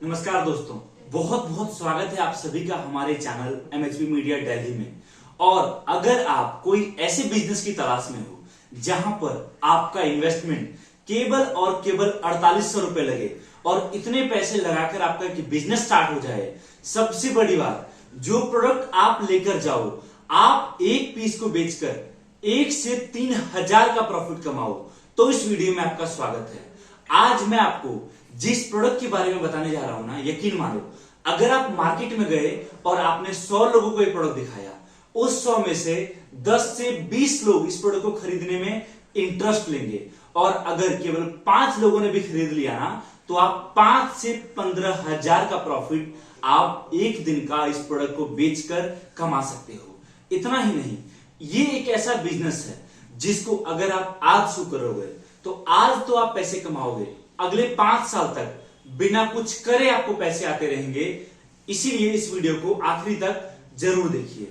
नमस्कार दोस्तों, बहुत बहुत स्वागत है आप सभी का हमारे चैनल एमएचपी मीडिया दिल्ली में। और अगर आप कोई ऐसे बिजनेस की तलाश में हो जहां पर आपका इन्वेस्टमेंट केवल और केवल 4800 रुपए लगे और इतने पैसे लगाकर आपका बिजनेस स्टार्ट हो जाए, सबसे बड़ी बात, जो प्रोडक्ट आप लेकर जाओ आप एक पीस को बेचकर 1 से 3000 का प्रॉफिट कमाओ, तो इस वीडियो में आपका स्वागत है। आज मैं आपको जिस प्रोडक्ट के बारे में बताने जा रहा हूं ना, यकीन मानो, अगर आप मार्केट में गए और आपने 100 लोगों को ये प्रोडक्ट दिखाया, उस 100 में से 10 से 20 लोग इस प्रोडक्ट को खरीदने में इंटरेस्ट लेंगे। और अगर केवल 5 लोगों ने भी खरीद लिया ना, तो आप 5 से 15,000 का प्रॉफिट आप एक दिन का इस प्रोडक्ट को बेचकर कमा सकते हो। इतना ही नहीं, ये एक ऐसा बिजनेस है जिसको अगर आप आज शुरू करोगे तो आज तो आप पैसे कमाओगे, अगले 5 साल तक बिना कुछ करे आपको पैसे आते रहेंगे। इसीलिए इस वीडियो को आखिरी तक जरूर देखिए।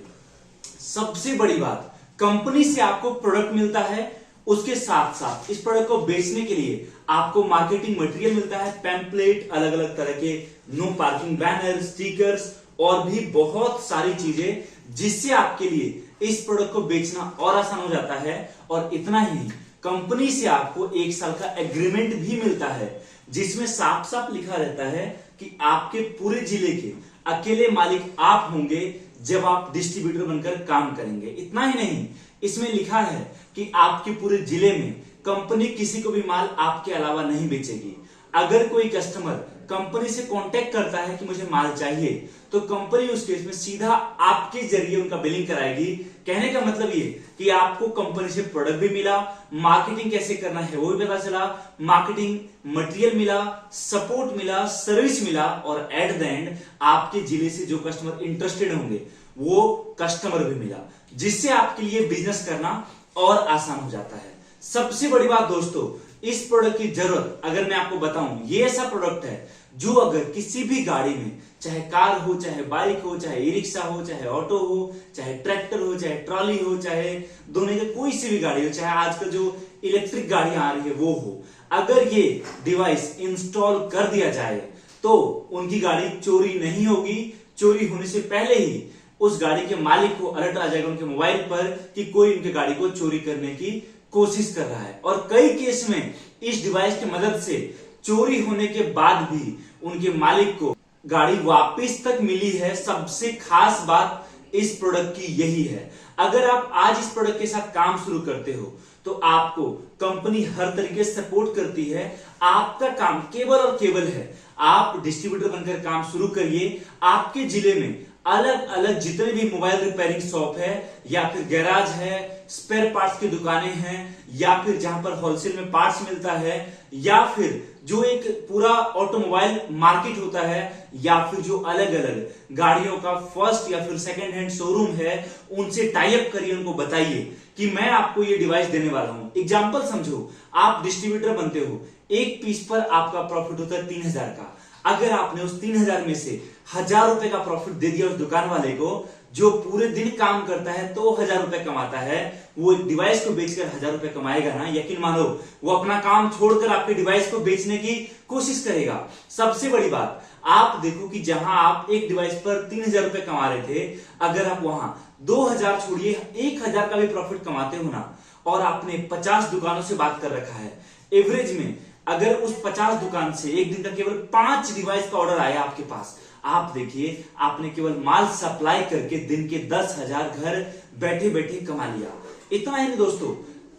सबसे बड़ी बात, कंपनी से आपको प्रोडक्ट मिलता है, उसके साथ साथ इस प्रोडक्ट को बेचने के लिए आपको मार्केटिंग मटेरियल मिलता है, पैम्पलेट, अलग अलग तरह के नो पार्किंग बैनर, स्टिकर्स और भी बहुत सारी चीजें, जिससे आपके लिए इस प्रोडक्ट को बेचना और आसान हो जाता है। और इतना ही नहीं, कंपनी से आपको 1 साल का एग्रीमेंट भी मिलता है, जिसमें साफ साफ लिखा रहता है कि आपके पूरे जिले के अकेले मालिक आप होंगे जब आप डिस्ट्रीब्यूटर बनकर काम करेंगे। इतना ही नहीं, इसमें लिखा है कि आपके पूरे जिले में कंपनी किसी को भी माल आपके अलावा नहीं बेचेगी। अगर कोई कस्टमर कंपनी से कांटेक्ट करता है कि मुझे माल चाहिए, तो कंपनी उस केस में सीधा आपके जरिए उनका बिलिंग कराएगी। कहने का मतलब ये कि आपको कंपनी से प्रोडक्ट भी मिला, मार्केटिंग कैसे करना है वो भी पता चला, मार्केटिंग मटेरियल मिला, सपोर्ट मिला, सर्विस मिला, और एट द एंड आपके जिले से जो कस्टमर इंटरेस्टेड होंगे वो कस्टमर भी मिला, जिससे आपके लिए बिजनेस करना और आसान हो जाता है। सबसे बड़ी बात दोस्तों, इस प्रोडक्ट की जरूरत अगर मैं आपको बताऊं, ये ऐसा प्रोडक्ट है जो अगर किसी भी गाड़ी में, चाहे कार हो, चाहे बाइक हो, चाहे ई रिक्शा हो, चाहे ऑटो हो, चाहे ट्रैक्टर हो, चाहे ट्रॉली हो, चाहे दोनों की कोई सी भी गाड़ी हो, चाहे आजकल जो इलेक्ट्रिक गाड़ियां आ रही है वो हो, अगर ये डिवाइस इंस्टॉल कर दिया जाए तो उनकी गाड़ी चोरी नहीं होगी। चोरी होने से पहले ही उस गाड़ी के मालिक को अलर्ट आ जाएगा उनके मोबाइल पर कि कोई उनकी गाड़ी को चोरी करने की कोशिश कर रहा है। और कई केस में इस डिवाइस की मदद से चोरी होने के बाद भी उनके मालिक को गाड़ी वापस तक मिली है। सबसे खास बात इस प्रोडक्ट की यही है। अगर आप आज इस प्रोडक्ट के साथ काम शुरू करते हो तो आपको कंपनी हर तरीके से सपोर्ट करती है। आपका काम केवल और केवल है, आप डिस्ट्रीब्यूटर बनकर काम शुरू करिए। आपके जिले में अलग अलग जितने भी मोबाइल रिपेयरिंग शॉप है, या फिर गैराज है, स्पेयर पार्ट्स की दुकानें हैं, या फिर जहां पर होलसेल में पार्ट्स मिलता है, या फिर जो एक पूरा ऑटोमोबाइल मार्केट होता है, या फिर जो अलग अलग गाड़ियों का फर्स्ट या फिर सेकंड हैंड शोरूम है, उनसे टाई अप करिए, उनको बताइए कि मैं आपको ये डिवाइस देने वाला हूं। एग्जांपल समझो, आप डिस्ट्रीब्यूटर बनते हो, एक पीस पर आपका प्रॉफिट होता है 3000 का। अगर आपने उस 3000 में से 1000 रुपए का प्रॉफिट दे दिया उस दुकान वाले को, जो पूरे दिन काम करता है तो 1000 रुपए कमाता है, वो डिवाइस को बेचकर 1000 रुपए कमाएगा ना, यकीन मानो वो अपना काम छोड़कर आपके डिवाइस को बेचने की कोशिश करेगा। सबसे बड़ी बात, आप देखो कि जहां आप एक डिवाइस पर 3000 रुपए कमा रहे थे, अगर आप वहां 2000 छोड़िए 1000 का भी प्रॉफिट कमाते हो ना, और आपने 50 दुकानों से बात कर रखा है, एवरेज में अगर उस 50 दुकान से एक दिन का केवल 5 डिवाइस का ऑर्डर आया आपके पास, आप देखिए आपने केवल माल सप्लाई करके दिन के 10,000 घर बैठे बैठे कमा लिया। इतना ही नहीं दोस्तों,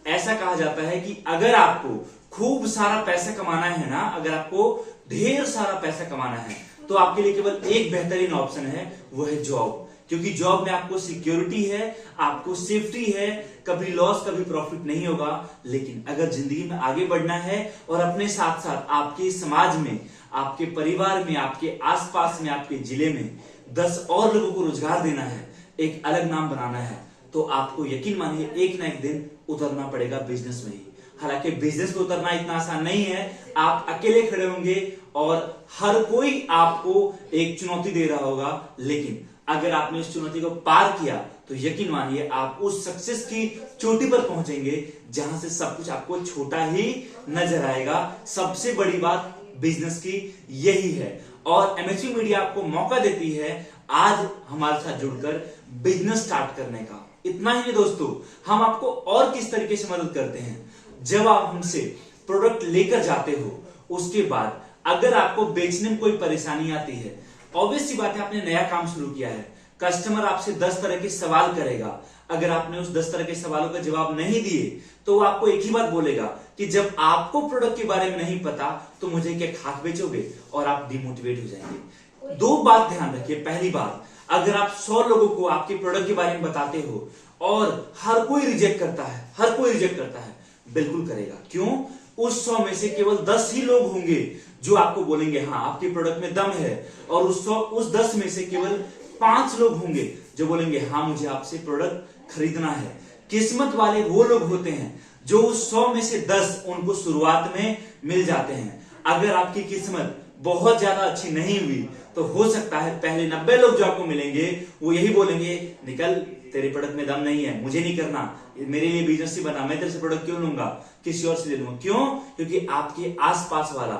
ऐसा कहा जाता है कि अगर आपको खूब सारा पैसा कमाना है ना, अगर आपको ढेर सारा पैसा कमाना है, तो आपके लिए केवल एक बेहतरीन ऑप्शन है, वो है जॉब। क्योंकि जॉब में आपको सिक्योरिटी है, आपको सेफ्टी है, कभी लॉस कभी प्रॉफिट नहीं होगा। लेकिन अगर जिंदगी में आगे बढ़ना है और अपने साथ साथ आपके समाज में, आपके परिवार में, आपके आसपास में, आपके जिले में 10 और लोगों को रोजगार देना है, एक अलग नाम बनाना है, तो आपको यकीन मानिए एक ना एक दिन उतरना पड़ेगा बिजनेस में ही। हालांकि बिजनेस को उतरना इतना आसान नहीं है, आप अकेले खड़े होंगे और हर कोई आपको एक चुनौती दे रहा होगा, लेकिन अगर आपने इस चुनौती को पार किया तो यकीन मानिए आप उस सक्सेस की चोटी पर पहुंचेंगे जहां से सब कुछ आपको छोटा ही नजर आएगा। सबसे बड़ी बात, बिजनेस की यही है। और एमएचवी मीडिया आपको मौका देती है आज हमारे साथ जुड़कर बिजनेस स्टार्ट करने का। इतना ही नहीं दोस्तों, हम आपको और किस तरीके से मदद करते हैं। जब आप हमसे प्रोडक्ट लेकर जाते हो, उसके बाद अगर आपको बेचने में कोई परेशानी आती है, ऑब्वियस सी बात है आपने नया काम शुरू किया है, कस्टमर आपसे 10 तरह के सवाल करेगा। अगर आपने उस 10 तरह के सवालों का जवाब नहीं दिए तो वो आपको एक ही बात बोलेगा कि जब आपको प्रोडक्ट के बारे में नहीं पता तो मुझे क्या खाक बेचोगे, और आप डिमोटिवेट हो जाएंगे। दो बात ध्यान रखिए। पहली बात, अगर आप 100 लोगों को आपके प्रोडक्ट के बारे में बताते हो और हर कोई रिजेक्ट करता है, बिल्कुल करेगा। क्यों? उस 100 में से केवल 10 ही लोग होंगे जो आपको बोलेंगे हाँ आपके प्रोडक्ट में दम है, और उस 10 में से केवल 5 लोग होंगे जो बोलेंगे हाँ मुझे आपसे प्रोडक्ट खरीदना है। किस्मत वाले वो लोग होते हैं जो उस 100 में से 10 उनको शुरुआत में मिल जाते हैं। अगर आपकी किस्मत बहुत ज्यादा अच्छी नहीं हुई तो हो सकता है पहले 90 लोग जो आपको मिलेंगे वो यही बोलेंगे निकल, तेरे प्रोडक्ट में दम नहीं है, मुझे नहीं करना, मेरे लिए बिजनेस ही बना, मैं तेरे से प्रोडक्ट क्यों लूंगा, किसी और से ले लूंगा। क्यों? क्योंकि आपके आसपास वाला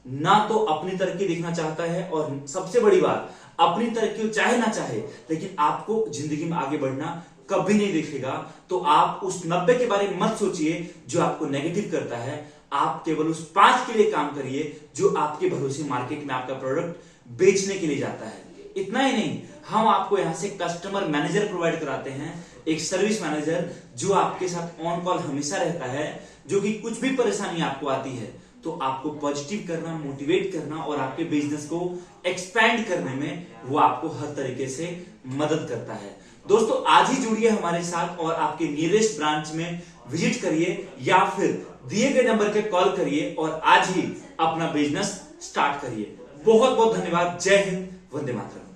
ना तो अपनी तरक्की देखना चाहता है, और सबसे बड़ी बात अपनी तरक्की चाहे ना चाहे लेकिन आपको जिंदगी में आगे बढ़ना कभी नहीं देखेगा। तो आप उस 90 के बारे में मत सोचिए जो आपको नेगेटिव करता है, आप केवल उस 5 के लिए काम करिए जो आपके भरोसे मार्केट में आपका प्रोडक्ट बेचने के लिए जाता है। इतना ही नहीं, हम आपको यहां से कस्टमर मैनेजर प्रोवाइड कराते हैं, एक सर्विस मैनेजर जो आपके साथ ऑन कॉल हमेशा रहता है, जो कि कुछ भी परेशानी आपको आती है तो आपको पॉजिटिव करना, मोटिवेट करना और आपके बिजनेस को एक्सपैंड करने में वो आपको हर तरीके से मदद करता है। दोस्तों आज ही जुड़िए हमारे साथ और आपके नियरेस्ट ब्रांच में विजिट करिए या फिर दिए गए नंबर पे कॉल करिए और आज ही अपना बिजनेस स्टार्ट करिए। बहुत बहुत धन्यवाद। जय हिंद, वंदे मातरम।